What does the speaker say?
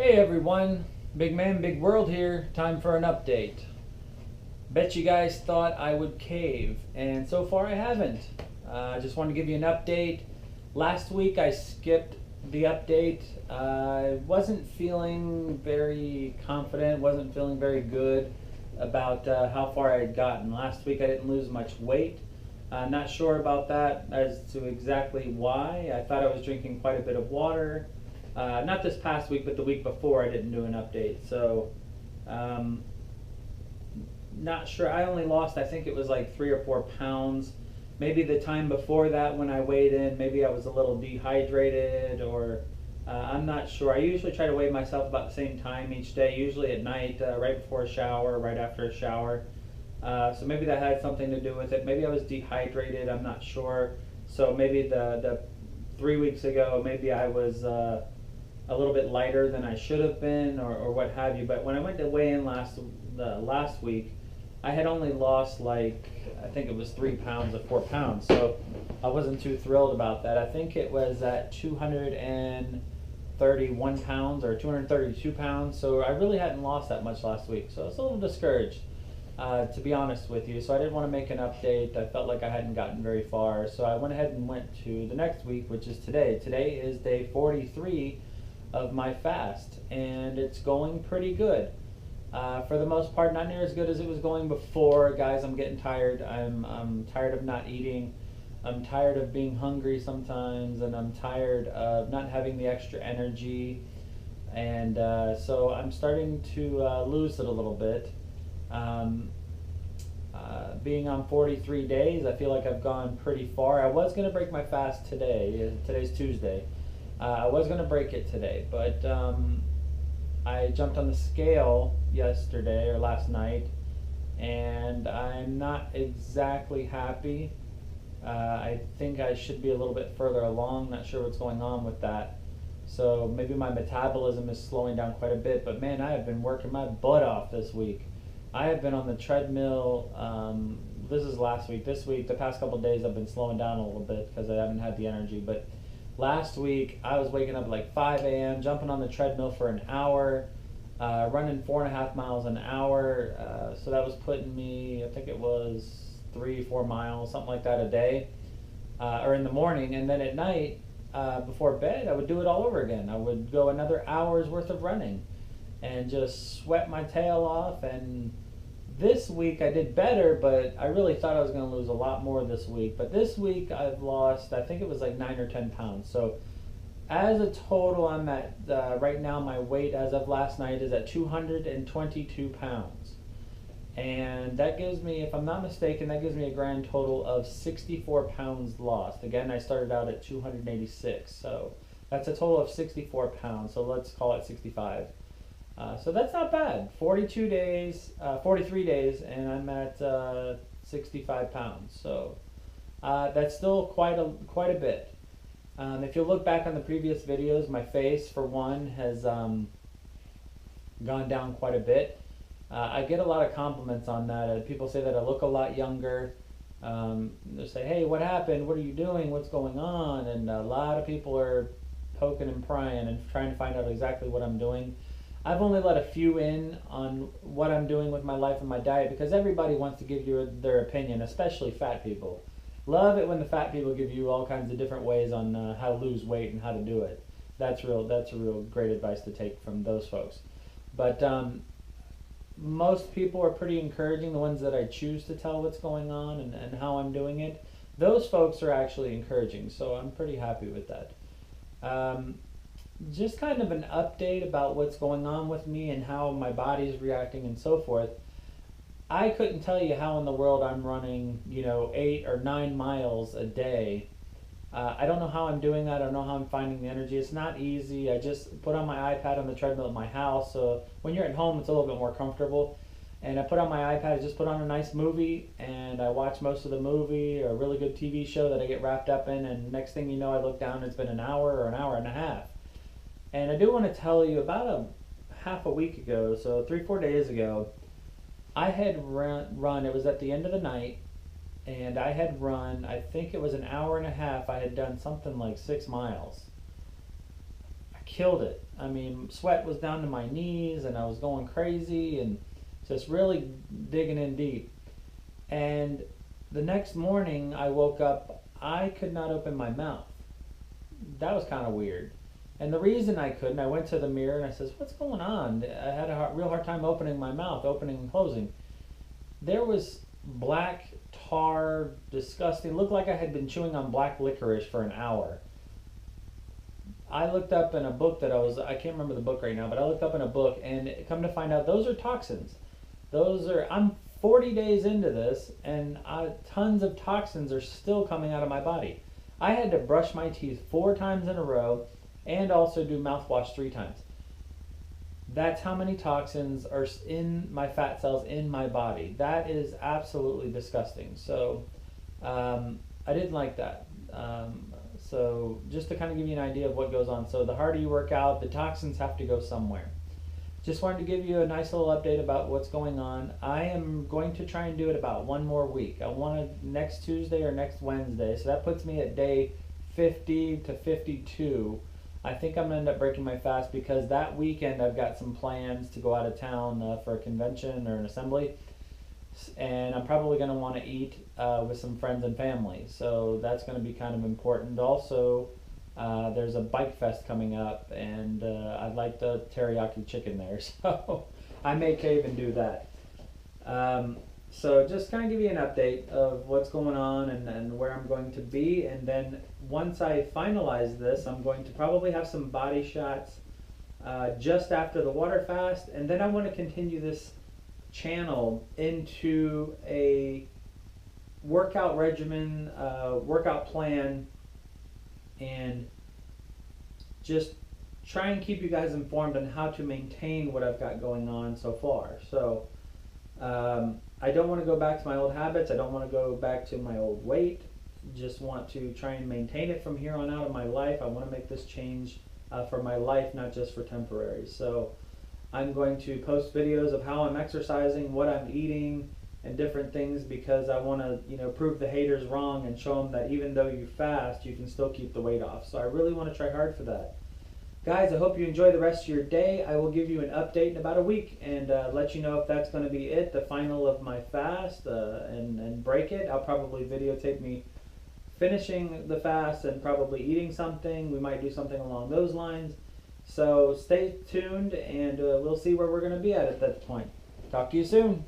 Hey everyone, Big Man, Big World here. Time for an update. Bet you guys thought I would cave, and so far I haven't. I just want to give you an update. Last week I skipped the update. I wasn't feeling very confident, wasn't feeling very good about how far I had gotten. Last week I didn't lose much weight. Not sure about that as to exactly why. I thought I was drinking quite a bit of water. Not this past week, but the week before I didn't do an update. So, not sure. I only lost, I think it was like 3 or 4 pounds. Maybe the time before that when I weighed in, maybe I was a little dehydrated or I'm not sure. I usually try to weigh myself about the same time each day, usually at night, right before a shower, right after a shower. So maybe that had something to do with it. Maybe I was dehydrated, I'm not sure. So maybe the 3 weeks ago, maybe I was a little bit lighter than I should have been, or what have you. But when I went to weigh in last week, I had only lost like I think it was 3 pounds or 4 pounds. So I wasn't too thrilled about that. I think it was at 231 pounds or 232 pounds. So I really hadn't lost that much last week. So I was a little discouraged, to be honest with you. So I didn't want to make an update. I felt like I hadn't gotten very far. So I went ahead and went to the next week, which is today. Today is day 43 of my fast, and it's going pretty good. For the most part, not near as good as it was going before. Guys, I'm getting tired. I'm tired of not eating. I'm tired of being hungry sometimes, and I'm tired of not having the extra energy. And so I'm starting to lose it a little bit. Being on 43 days, I feel like I've gone pretty far. I was going to break my fast today. Today's Tuesday. I was going to break it today, but I jumped on the scale yesterday or last night, and I'm not exactly happy. I think I should be a little bit further along. Not sure what's going on with that. So maybe my metabolism is slowing down quite a bit, but man, I have been working my butt off this week. I have been on the treadmill. This is last week. This week, the past couple of days, I've been slowing down a little bit because I haven't had the energy, but last week, I was waking up at like 5 a.m., jumping on the treadmill for an hour, running 4.5 miles an hour. So that was putting me, I think it was 3, 4 miles, something like that a day, or in the morning. And then at night, before bed, I would do it all over again. I would go another hour's worth of running and just sweat my tail off. And this week I did better, but I really thought I was going to lose a lot more this week. But this week I've lost, I think it was like 9 or 10 pounds. So as a total, I'm at, right now my weight as of last night is at 222 pounds. And that gives me, if I'm not mistaken, that gives me a grand total of 64 pounds lost. Again, I started out at 286. So that's a total of 64 pounds. So let's call it 65. So that's not bad. 42 days, 43 days, and I'm at 65 pounds. So that's still quite a bit. If you look back on the previous videos, my face, for one, has gone down quite a bit. I get a lot of compliments on that. People say that I look a lot younger. They say, "Hey, what happened? What are you doing? What's going on?" And a lot of people are poking and prying and trying to find out exactly what I'm doing. I've only let a few in on what I'm doing with my life and my diet because everybody wants to give you their opinion, especially fat people. Love it when the fat people give you all kinds of different ways on how to lose weight and how to do it. That's a real great advice to take from those folks. But most people are pretty encouraging, the ones that I choose to tell what's going on and how I'm doing it. Those folks are actually encouraging, so I'm pretty happy with that. Just kind of an update about what's going on with me and how my body is reacting and so forth. I couldn't tell you how in the world I'm running, 8 or 9 miles a day. I don't know how I'm doing that. I don't know how I'm finding the energy. It's not easy. I just put on my iPad on the treadmill at my house. So when you're at home, it's a little bit more comfortable. And I put on my iPad, I just put on a nice movie, and I watch most of the movie, or a really good TV show that I get wrapped up in. And next thing you know, I look down, it's been an hour or an hour and a half. And I do want to tell you, about a half a week ago, so 3, 4 days ago, I had run, it was at the end of the night, and I had run, I think it was an hour and a half, I had done something like 6 miles. I killed it. I mean, sweat was down to my knees and I was going crazy and just really digging in deep. And the next morning I woke up, I could not open my mouth. That was kind of weird. And the reason I couldn't, I went to the mirror and I says, "What's going on?" I had a real hard time opening my mouth, opening and closing. There was black tar, disgusting. Looked like I had been chewing on black licorice for an hour. I looked up in a book that I can't remember the book right now, but I looked up in a book and come to find out those are toxins. I'm 40 days into this and tons of toxins are still coming out of my body. I had to brush my teeth 4 times in a row and also do mouthwash 3 times. That's how many toxins are in my fat cells in my body. That is absolutely disgusting. So I didn't like that. So just to kind of give you an idea of what goes on. So the harder you work out, the toxins have to go somewhere. Just wanted to give you a nice little update about what's going on. I am going to try and do it about 1 more week. I want to next Tuesday or next Wednesday. So that puts me at day 50 to 52. I think I'm going to end up breaking my fast because that weekend I've got some plans to go out of town for a convention or an assembly. And I'm probably going to want to eat with some friends and family. So that's going to be kind of important. Also, there's a bike fest coming up, and I'd like the teriyaki chicken there. So I may cave and do that. So just kind of give you an update of what's going on and where I'm going to be. And then once I finalize this, I'm going to probably have some body shots just after the water fast. And then I want to continue this channel into a workout regimen, workout plan, and just try and keep you guys informed on how to maintain what I've got going on so far. So I don't want to go back to my old habits. I don't want to go back to my old weight. Just want to try and maintain it from here on out in my life. I want to make this change for my life, not just for temporary. So I'm going to post videos of how I'm exercising, what I'm eating, and different things because I want to, prove the haters wrong and show them that even though you fast, you can still keep the weight off. So I really want to try hard for that. Guys, I hope you enjoy the rest of your day. I will give you an update in about a week and let you know if that's going to be it, the final of my fast, and break it. I'll probably videotape me finishing the fast and probably eating something. We might do something along those lines. So stay tuned and we'll see where we're going to be at that point. Talk to you soon.